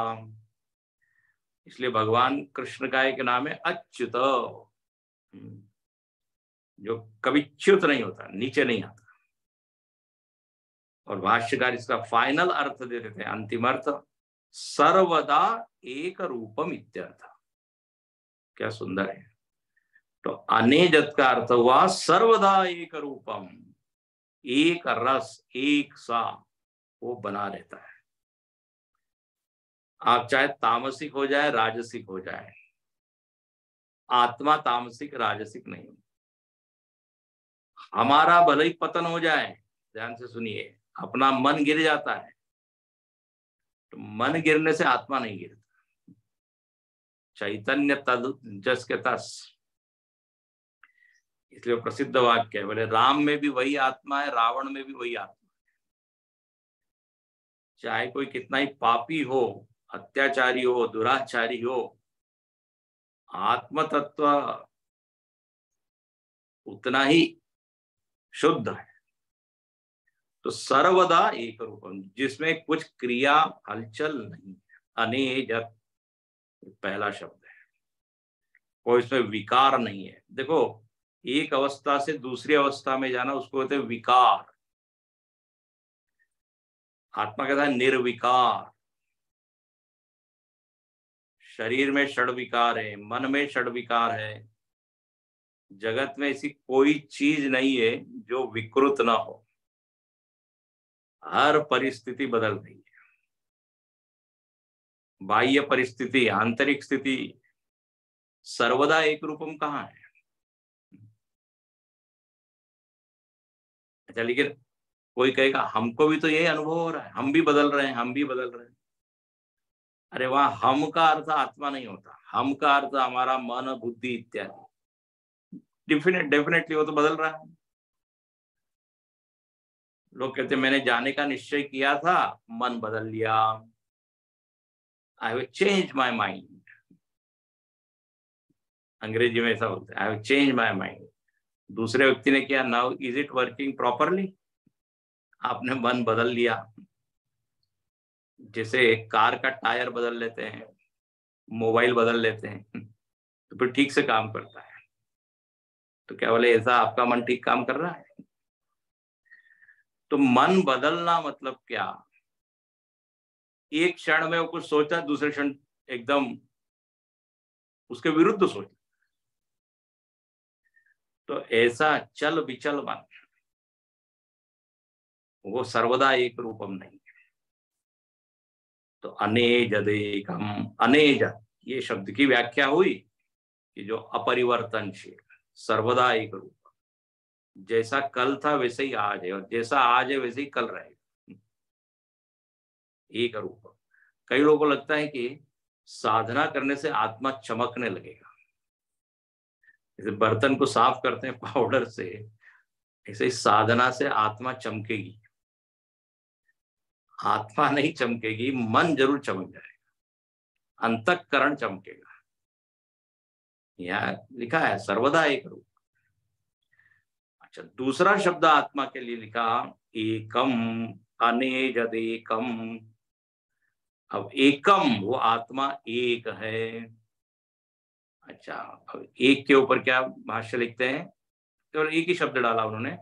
इसलिए भगवान कृष्ण का एक नाम है अच्युत, जो कभी च्युत नहीं होता, नीचे नहीं आता। और भाष्यकार इसका फाइनल अर्थ दे देते हैं, अंतिम अर्थ, सर्वदा एक रूपम इत्यर्थ। क्या सुंदर है। तो अनेजत का अर्थ हुआ सर्वदा एक रूपम, एक रस, एक सा वो बना रहता है। आप चाहे तामसिक हो जाए, राजसिक हो जाए, आत्मा तामसिक राजसिक नहीं। हमारा भले ही पतन हो जाए, ध्यान से सुनिए, अपना मन गिर जाता है, तो मन गिरने से आत्मा नहीं गिरता। चैतन्य तद जस के तस, इसलिए प्रसिद्ध वाक्य है, बोले राम में भी वही आत्मा है, रावण में भी वही आत्मा है। चाहे कोई कितना ही पापी हो, अत्याचारी हो, दुराचारी हो, आत्म तत्व उतना ही शुद्ध है। तो सर्वदा एक रूपम, जिसमें कुछ क्रिया हलचल नहीं है। अनेजत पहला शब्द है, कोई इसमें विकार नहीं है। देखो, एक अवस्था से दूसरी अवस्था में जाना उसको कहते हैं विकार। आत्मा कहता है निर्विकार। शरीर में षड विकार है, मन में षड विकार है, जगत में ऐसी कोई चीज नहीं है जो विकृत ना हो। हर परिस्थिति बदल रही है, बाह्य परिस्थिति, आंतरिक स्थिति, सर्वदा एक रूपम कहाँ है? अच्छा, लेकिन कोई कहेगा हमको भी तो यही अनुभव हो रहा है, हम भी बदल रहे हैं, हम भी बदल रहे हैं। अरे वहां हम का अर्थ आत्मा नहीं होता, हम का अर्थ हमारा मन, बुद्धि इत्यादि। डेफिनेटली वो तो बदल रहा है। लोग कहते हैं मैंने जाने का निश्चय किया था, मन बदल लिया, I have change my mind. अंग्रेजी में ऐसा बोलते हैं, I have change my mind. दूसरे व्यक्ति ने किया, now is it working properly? आपने मन बदल लिया। जैसे एक कार का टायर बदल लेते हैं, मोबाइल बदल लेते हैं, तो फिर ठीक से काम करता है। तो क्या बोले ऐसा आपका मन ठीक काम कर रहा है? तो मन बदलना मतलब क्या? एक क्षण में वो कुछ सोचा, दूसरे क्षण एकदम उसके विरुद्ध सोच। तो ऐसा चल विचल मन, वो सर्वदा एक रूपम नहीं। तो अनेजदेकम, अनेजत ये शब्द की व्याख्या हुई कि जो अपरिवर्तनशील, सर्वदा एक रूप, जैसा कल था वैसे ही आज है, और जैसा आज है वैसे ही कल रहेगा, एक रूप। कई लोगों को लगता है कि साधना करने से आत्मा चमकने लगेगा, जैसे बर्तन को साफ करते हैं पाउडर से, ऐसे ही साधना से आत्मा चमकेगी। आत्मा नहीं चमकेगी, मन जरूर चमक जाएगा, अंतःकरण चमकेगा। यहाँ लिखा है सर्वदा एक रूप। अच्छा, दूसरा शब्द आत्मा के लिए लिखा एकम, अनेजदेकम। अब एकम वो आत्मा एक है। अच्छा, अब एक के ऊपर क्या भाष्य लिखते हैं, केवल एक ही शब्द डाला उन्होंने,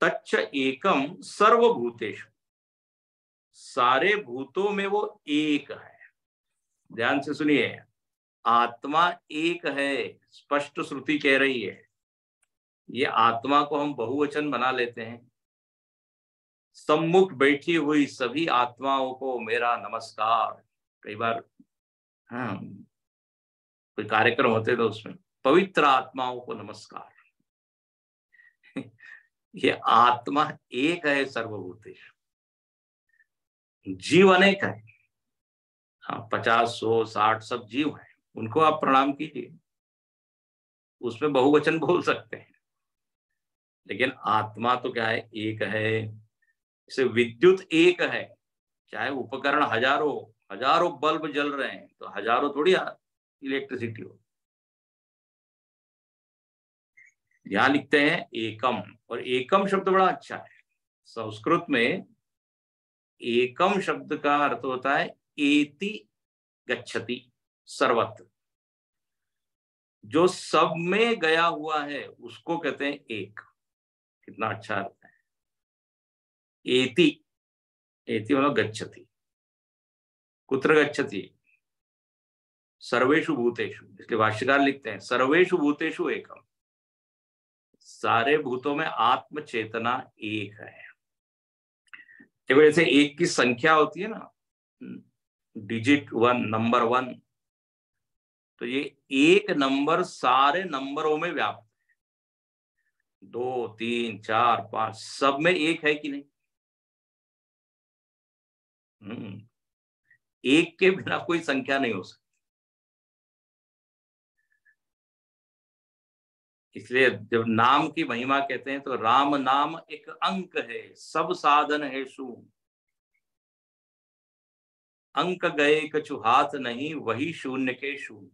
तच्च एकम सर्वभूतेषु, सारे भूतों में वो एक है। ध्यान से सुनिए, आत्मा एक है, स्पष्ट श्रुति कह रही है। ये आत्मा को हम बहुवचन बना लेते हैं। सम्मुख बैठी हुई सभी आत्माओं को मेरा नमस्कार। कई बार हाँ, कोई कार्यक्रम होते तो उसमें पवित्र आत्माओं को नमस्कार। ये आत्मा एक है सर्वभूतेषु, जीव अनेक है। हाँ, 50, 100, 60 सब जीव हैं, उनको आप प्रणाम कीजिए, उसमें बहुवचन बोल सकते हैं। लेकिन आत्मा तो क्या है, एक है। जैसे विद्युत एक है, चाहे उपकरण हजारों हजारों बल्ब जल रहे हैं तो हजारों थोड़ी इलेक्ट्रिसिटी हो। यहां लिखते हैं एकम, और एकम शब्द बड़ा अच्छा है। संस्कृत में एकम शब्द का अर्थ होता है एति गच्छति, सर्वत्र। जो सब में गया हुआ है उसको कहते हैं एक। कितना अच्छा अर्थ है। एति, एति मतलब गच्छति। कुत्र गच्छति, सर्वेषु भूतेषु। इसलिए भाष्यकार लिखते हैं सर्वेषु भूतेषु एकम, सारे भूतों में आत्म चेतना एक है। देखो जैसे एक की संख्या होती है ना, डिजिट 1, नंबर 1, तो ये एक नंबर सारे नंबरों में व्याप्त है। 2, 3, 4, 5 सब में एक है कि नहीं? एक के बिना कोई संख्या नहीं हो सकती। इसलिए जब नाम की महिमा कहते हैं तो राम नाम एक अंक है, सब साधन है शून्य। अंक गए कछु हाथ नहीं, वही शून्य के शून्य।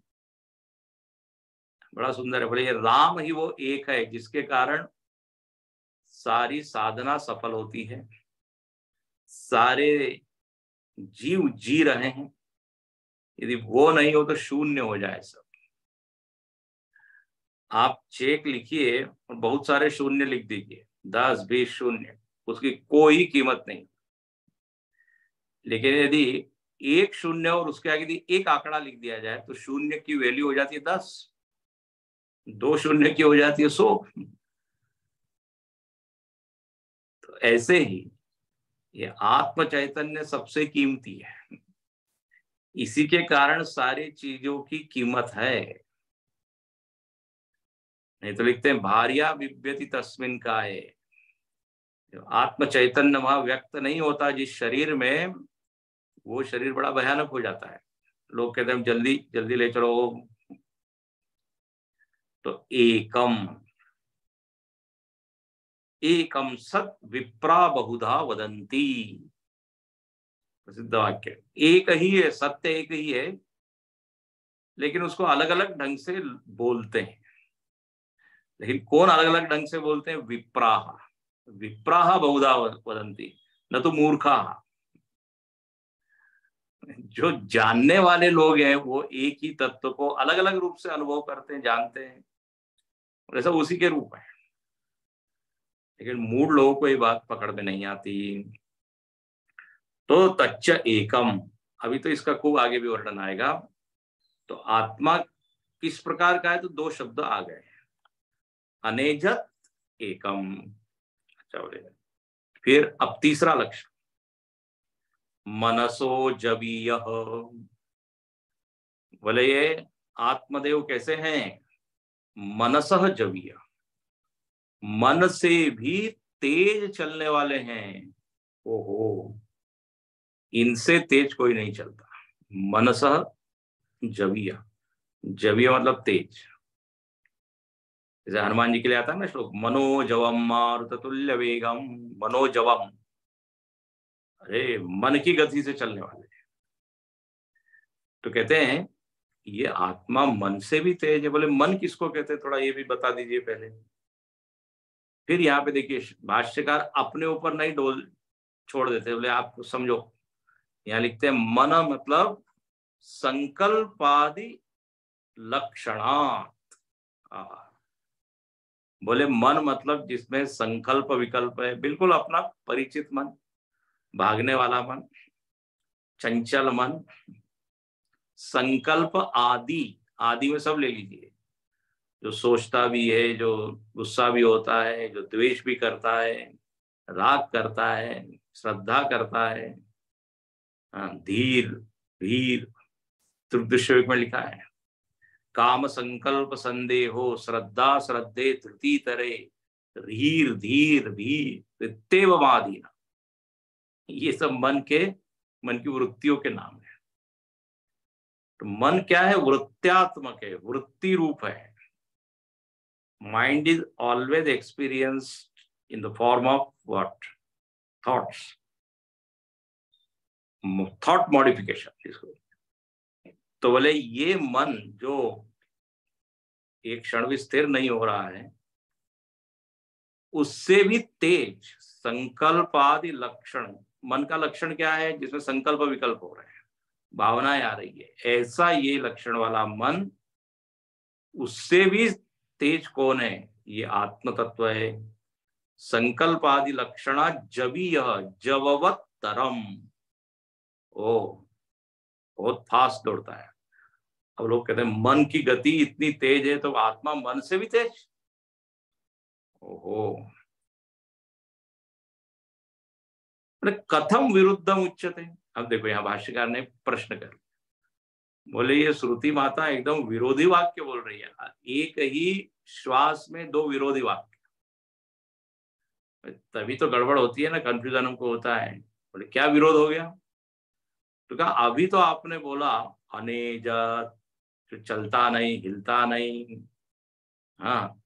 बड़ा सुंदर है। बड़े राम ही वो एक है जिसके कारण सारी साधना सफल होती है, सारे जीव जी रहे हैं। यदि वो नहीं हो तो शून्य हो जाए सब। आप चेक लिखिए और बहुत सारे शून्य लिख दीजिए, 10, 20 शून्य, उसकी कोई कीमत नहीं। लेकिन यदि एक शून्य और उसके आगे यदि एक आंकड़ा लिख दिया जाए तो शून्य की वैल्यू हो जाती है 10, 2 शून्य की हो जाती है 100। तो ऐसे ही ये आत्म चैतन्य सबसे कीमती है। इसी के कारण सारी चीजों की कीमत है। नहीं तो लिखते हैं भार्या विव्यति तस्मिन काये। आत्म चैतन्य वहां व्यक्त नहीं होता जिस शरीर में, वो शरीर बड़ा भयानक हो जाता है। लोग कहते हैं जल्दी जल्दी ले चलो। तो एकम, एकम सत विप्रा बहुधा वदंती, प्रसिद्ध वाक्य। एक ही है, सत्य एक ही है, लेकिन उसको अलग अलग ढंग से बोलते हैं। लेकिन कौन अलग अलग ढंग से बोलते हैं? विप्राह, विप्राह बहुधा वदंती, न तो मूर्खा। जो जानने वाले लोग हैं वो एक ही तत्व को अलग अलग रूप से अनुभव करते हैं, जानते हैं, और ऐसा उसी के रूप है। लेकिन मूढ़ लोगों को ये बात पकड़ में नहीं आती। तो तच्च एकम, अभी तो इसका खूब आगे भी वर्णन आएगा। तो आत्मा किस प्रकार का है, तो 2 शब्द आ गए, अनेजत एकम। अच्छा बोले, फिर अब तीसरा लक्षण, मनसो जवीय। बोले ये आत्मदेव कैसे हैं? मनसः जवीय, मन से भी तेज चलने वाले हैं। ओहो, इनसे तेज कोई नहीं चलता। मनसः जवीय, जवीय मतलब तेज। जैसे हनुमान जी के लिए आता है ना श्लोक, मनोजवम मारुततुल्य वेगम, मनोजवम। अरे मन की गति से चलने वाले हैं। तो कहते हैं ये आत्मा मन से भी तेज है। बोले मन किसको कहते हैं, थोड़ा ये भी बता दीजिए पहले। फिर यहाँ पे देखिए भाष्यकार अपने ऊपर नहीं डोल छोड़ देते, बोले आप समझो। यहाँ लिखते हैं मन मतलब संकल्पादि लक्षणात्। बोले मन मतलब जिसमें संकल्प विकल्प है, बिल्कुल अपना परिचित मन, भागने वाला मन, चंचल मन, संकल्प आदि, आदि में सब ले लीजिए, जो सोचता भी है, जो गुस्सा भी होता है, जो द्वेष भी करता है, राग करता है, श्रद्धा करता है, धीर, वीर, तृतीय में लिखा है काम संकल्प संदेहो श्रद्धा श्रद्धे तृतीय तरे धीर धीर भीर इत्येवमादीना। ये सब मन की वृत्तियों के नाम है। तो मन क्या है, वृत्त्यात्मक है, वृत्ति रूप है। Mind is always experienced in the form of what, thoughts, thought modification इसको। तो बोले ये मन जो एक क्षण भी स्थिर नहीं हो रहा है, उससे भी तेज संकल्पादि लक्षण। मन का लक्षण क्या है, जिसमें संकल्प विकल्प हो रहे हैं, भावनाएं आ रही है, ऐसा ये लक्षण वाला मन, उससे भी तेज कौन है, ये आत्म तत्व है। संकल्पादि लक्षणा जवीय जववत तरम। ओ, बहुत फास्ट दौड़ता है। अब लोग कहते हैं मन की गति इतनी तेज है, तो आत्मा मन से भी तेज। ओहो, कथम विरुद्धम उच्यते। अब देखो यहाँ भाष्यकार ने प्रश्न कर, बोले ये श्रुति माता एकदम विरोधी वाक्य बोल रही है, एक ही श्वास में दो विरोधी वाक्य, तभी तो गड़बड़ होती है ना, कंफ्यूजन हमको होता है। बोले क्या विरोध हो गया, तो कहा अभी तो आपने बोला अनेजत, जो चलता नहीं हिलता नहीं, हाँ,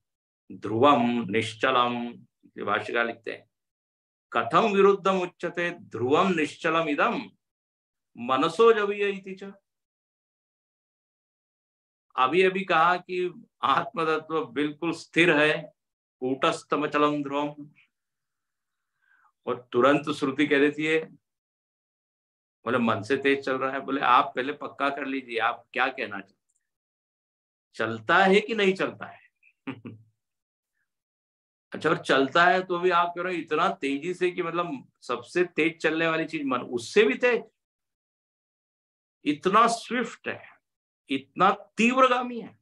ध्रुवम निश्चलम, भाष्यकार लिखते हैं कथम विरुद्धम उच्यते ध्रुवम निश्चलम इदम मनसो जवीय इति च। अभी अभी कहा कि आत्मतत्व बिल्कुल स्थिर है, कूटस्थमचलम ध्रुवम, और तुरंत श्रुति कह देती है, बोले मन से तेज चल रहा है। बोले आप पहले पक्का कर लीजिए, आप क्या कहना चाहते, चलता है कि नहीं चलता है? अच्छा, और चलता है तो भी आप कह रहे हो इतना तेजी से कि मतलब सबसे तेज चलने वाली चीज मन, उससे भी तेज, इतना स्विफ्ट है, इतना तीव्रगामी है।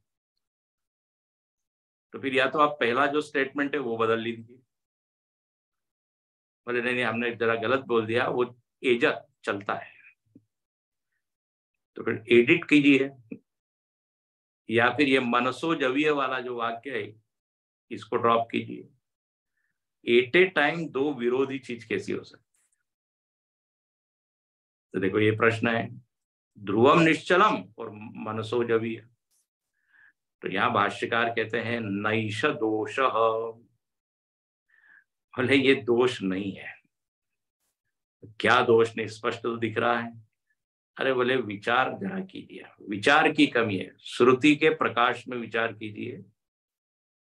तो फिर या तो आप पहला जो स्टेटमेंट है वो बदल लीजिए। बोले नहीं नहीं, हमने जरा गलत बोल दिया, वो एजत चलता है, तो फिर एडिट कीजिए। या फिर ये मनसो जवीय वाला जो वाक्य है, इसको ड्रॉप कीजिए। एट ए टाइम दो विरोधी चीज कैसी हो सकती? तो देखो ये प्रश्न है, ध्रुवम निश्चलम और मनसो जवीय। तो यहाँ भाष्यकार कहते हैं नैष दोष, भले ये दोष नहीं है। क्या दोष नहीं, स्पष्ट तो दिख रहा है। अरे बोले विचार जरा कीजिए, विचार की कमी है, श्रुति के प्रकाश में विचार कीजिए,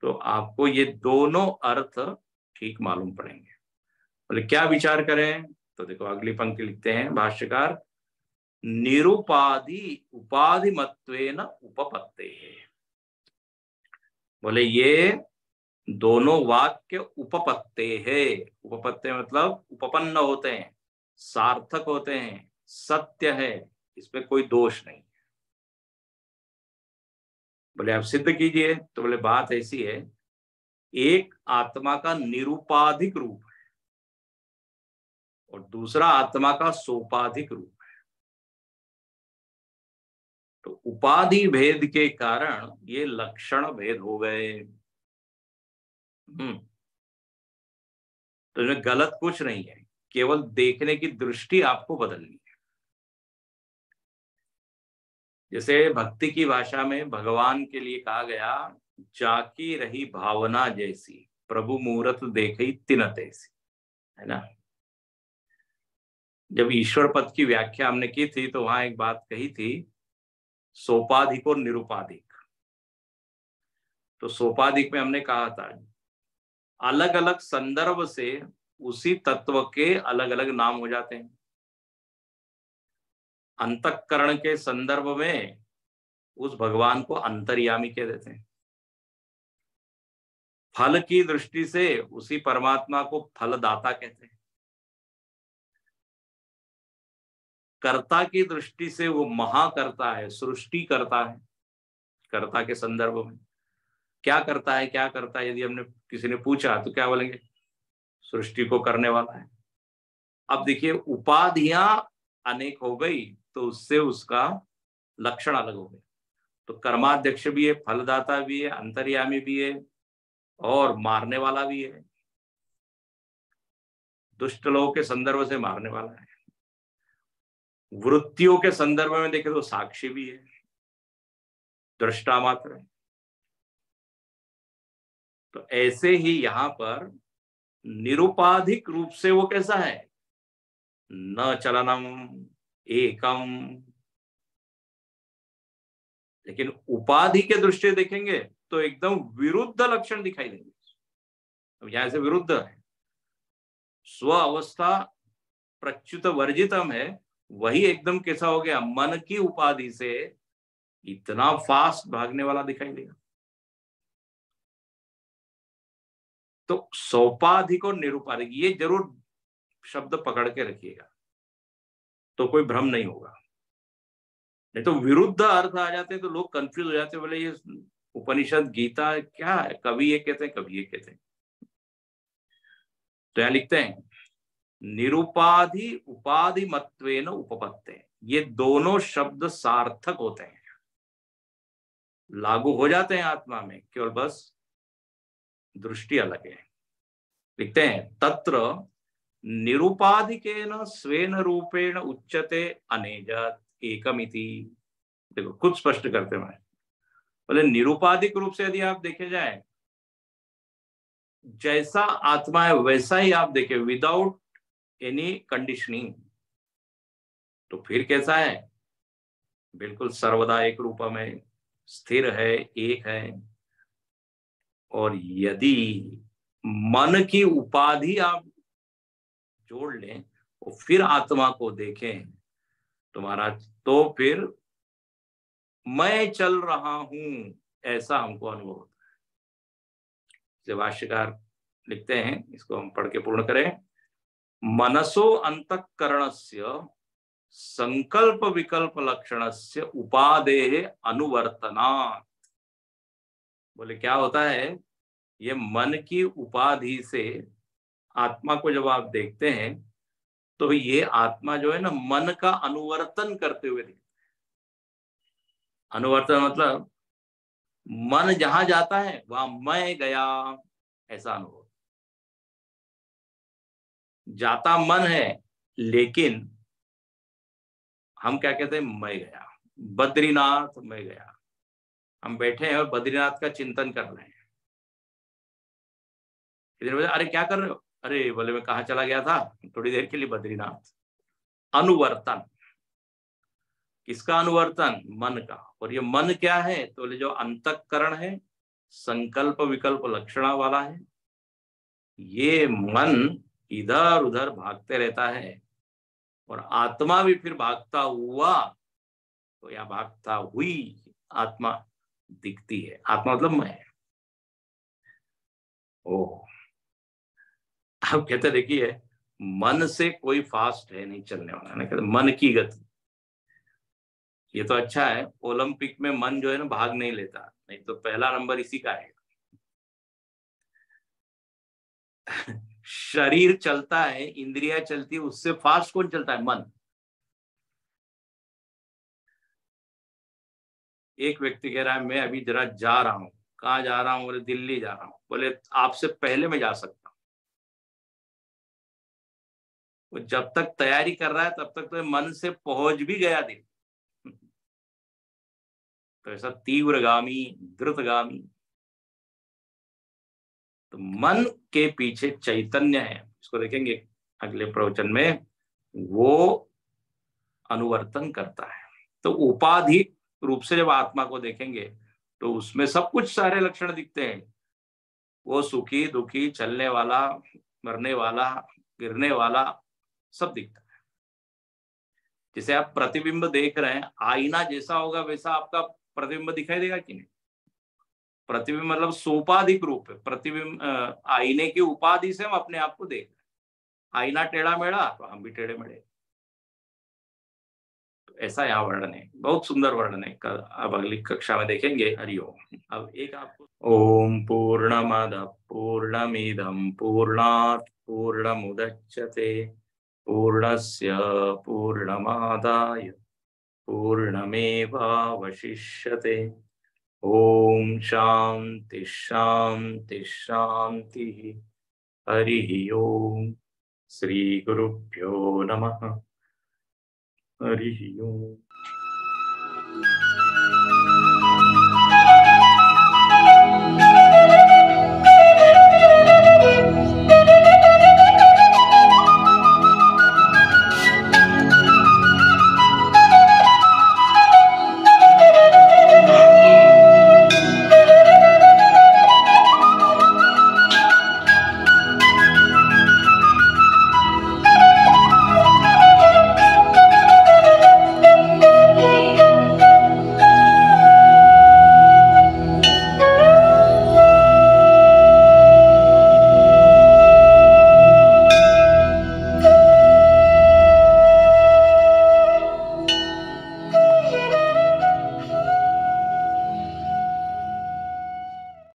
तो आपको ये दोनों अर्थ ठीक मालूम पड़ेंगे। बोले क्या विचार करें, तो देखो अगली पंक्ति लिखते हैं भाष्यकार, निरुपाधि उपाधि मत्वेन उपपत्ते। बोले ये दोनों वाक्य उपपत्ते है। उपपत्ते मतलब उपपन्न होते हैं, सार्थक होते हैं, सत्य है, इसमें कोई दोष नहीं। बोले आप सिद्ध कीजिए, तो बोले बात ऐसी है, एक आत्मा का निरूपाधिक रूप है और दूसरा आत्मा का सोपाधिक रूप है। तो उपाधि भेद के कारण ये लक्षण भेद हो गए। तो इसमें गलत कुछ नहीं है, केवल देखने की दृष्टि आपको बदलनी है। जैसे भक्ति की भाषा में भगवान के लिए कहा गया, जाकी रही भावना जैसी प्रभु मूरत देखी तिन तैसी, है ना। जब ईश्वर पद की व्याख्या हमने की थी तो वहां एक बात कही थी, सोपाधिक और निरुपाधिक। तो सोपाधिक में हमने कहा था अलग अलग संदर्भ से उसी तत्व के अलग अलग नाम हो जाते हैं। अंतःकरण के संदर्भ में उस भगवान को अंतर्यामी कह देते हैं। फल की दृष्टि से उसी परमात्मा को फलदाता कहते हैं। कर्ता की दृष्टि से वो महाकर्ता है, सृष्टि करता है। कर्ता के संदर्भ में क्या करता है, क्या करता है, यदि हमने किसी ने पूछा तो क्या बोलेंगे, सृष्टि को करने वाला है। अब देखिए उपाधियां अनेक हो गई तो उससे उसका लक्षण अलग हो गया। तो कर्माध्यक्ष भी है, फलदाता भी है, अंतर्यामी भी है और मारने वाला भी है। दुष्ट लोगों के संदर्भ से मारने वाला है, वृत्तियों के संदर्भ में देखें तो साक्षी भी है, दृष्टा मात्र है। तो ऐसे ही यहां पर निरुपाधिक रूप से वो कैसा है, न चलनम एकम। लेकिन उपाधि के दृष्टि देखेंगे तो एकदम विरुद्ध लक्षण दिखाई देंगे। अब यहां से विरुद्ध है, स्व अवस्था प्रच्युत वर्जितम है, वही एकदम कैसा हो गया, मन की उपाधि से इतना फास्ट भागने वाला दिखाई देगा। तो सोपाधिक और निरुपाधिक ये जरूर शब्द पकड़ के रखिएगा, तो कोई भ्रम नहीं होगा। नहीं तो विरुद्ध अर्थ आ जाते हैं तो लोग कंफ्यूज हो जाते हैं, बोले ये उपनिषद गीता क्या है, कभी ये कहते हैं कभी ये कहते हैं। तो यहां लिखते हैं निरुपाधि उपाधि मत्वेन उपपत्ते, ये दोनों शब्द सार्थक होते हैं, लागू हो जाते हैं आत्मा में, केवल बस दृष्टि अलग है। लिखते हैं तत्र निरुपाधिकेन स्वेन रूपेण उच्यते अनेजत एकमिति। देखो खुद स्पष्ट करते हैं, बोले निरुपाधिक रूप से यदि आप देखे जाए, जैसा आत्मा है वैसा ही आप देखें विदाउट एनी कंडीशनिंग, तो फिर कैसा है, बिल्कुल सर्वदा एक रूपम है, स्थिर है, एक है। और यदि मन की उपाधि आप जोड़ लें और फिर आत्मा को देखें तो महाराज, तो फिर मैं चल रहा हूं ऐसा हमको अनुभव होता है। भाष्यकार लिखते हैं, इसको हम पढ़ के पूर्ण करें। मनसो अंतःकरणस्य संकल्प विकल्प लक्षणस्य उपादेः अनुवर्तनात्। बोले क्या होता है, ये मन की उपाधि से आत्मा को जब आप देखते हैं तो ये आत्मा जो है ना मन का अनुवर्तन करते हुए दिखता है। अनुवर्तन मतलब मन जहां जाता है वहां मैं गया, ऐसा अनुभव। जाता मन है लेकिन हम क्या कहते हैं, मैं गया बद्रीनाथ, मैं गया। हम बैठे हैं और बद्रीनाथ का चिंतन कर रहे हैं, अरे क्या कर रहे हो, अरे बोले मैं कहा चला गया था थोड़ी देर के लिए, बद्रीनाथ। अनुवर्तन, किसका अनुवर्तन, मन का। और ये मन क्या है, तो बोले जो अंतःकरण है, संकल्प विकल्प लक्षणा वाला है, ये मन इधर उधर भागते रहता है। और आत्मा भी फिर भागता हुआ, तो या भागता हुई आत्मा दिखती है। आत्मा मतलब मैं। ओ आप कहते देखिए मन से कोई फास्ट है नहीं चलने वाला, ना कहते मन की गति। ये तो अच्छा है, ओलंपिक में मन जो है ना भाग नहीं लेता, नहीं तो पहला नंबर इसी का आएगा। शरीर चलता है, इंद्रिया चलती है, उससे फास्ट कौन चलता है, मन। एक व्यक्ति कह रहा है मैं अभी जरा जा रहा हूँ, कहाँ जा रहा हूँ, बोले दिल्ली जा रहा हूँ। बोले आपसे पहले मैं जा सकता हूँ। वो जब तक तैयारी कर रहा है तब तक तो मन से पहुंच भी गया दिल्ली। तो ऐसा तीव्रगामी द्रुतगामी, तो मन के पीछे चैतन्य है। इसको देखेंगे अगले प्रवचन में। वो अनुवर्तन करता है। तो उपाधि रूप से जब आत्मा को देखेंगे तो उसमें सब कुछ सारे लक्षण दिखते हैं। वो सुखी दुखी, चलने वाला, मरने वाला, गिरने वाला, सब दिखता है। जैसे आप प्रतिबिंब देख रहे हैं, आईना जैसा होगा वैसा आपका प्रतिबिंब दिखाई देगा कि नहीं? प्रतिबिंब मतलब सोपाधिक रूप है। प्रतिबिंब आईने की उपाधि से हम अपने आप को देख रहे हैं। आईना टेढ़ा मेढ़ा तो हम भी टेढ़े मेढ़े। ऐसा यहाँ वर्णन है, बहुत सुंदर वर्णन है। कल अब अगली कक्षा में देखेंगे। हरिओम। अब एक आपको ओम पूर्णमद पूर्णमिदं पूर्णात् पूर्णमुदच्यते पूर्णस्य पूर्णमादाय पूर्णमेवावशिष्यते। ओम शांति शांति शांति। हरि ओम। श्री गुरुभ्यो नमः। हरि ओम।